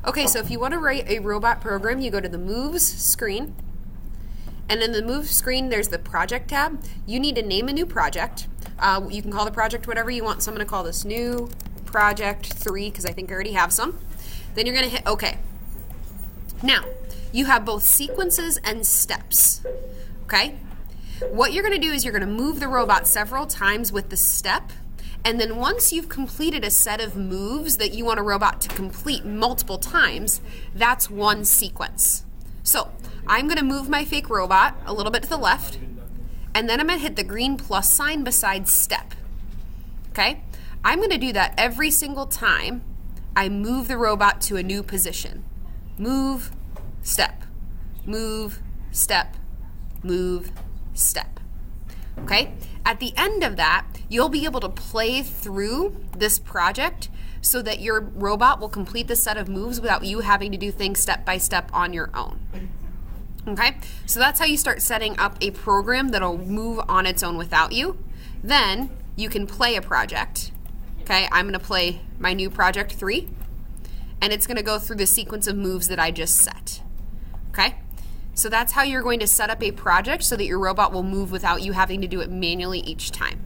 Okay, so if you want to write a robot program, you go to the Moves screen, and in the Moves screen, there's the Project tab. You need to name a new project. You can call the project whatever you want, so I'm going to call this New Project 3, because I think I already have some. Then you're going to hit OK. Now, you have both sequences and steps, okay? What you're going to do is you're going to move the robot several times with the step, and then once you've completed a set of moves that you want a robot to complete multiple times, that's one sequence. So I'm going to move my fake robot a little bit to the left, and then I'm going to hit the green plus sign beside step, okay? I'm going to do that every single time I move the robot to a new position. Move, step, move, step, move, step. Okay? At the end of that, you'll be able to play through this project so that your robot will complete the set of moves without you having to do things step by step on your own. Okay? So that's how you start setting up a program that'll move on its own without you. Then you can play a project. Okay? I'm going to play my new project 3, and it's going to go through the sequence of moves that I just set. Okay? So that's how you're going to set up a project so that your robot will move without you having to do it manually each time.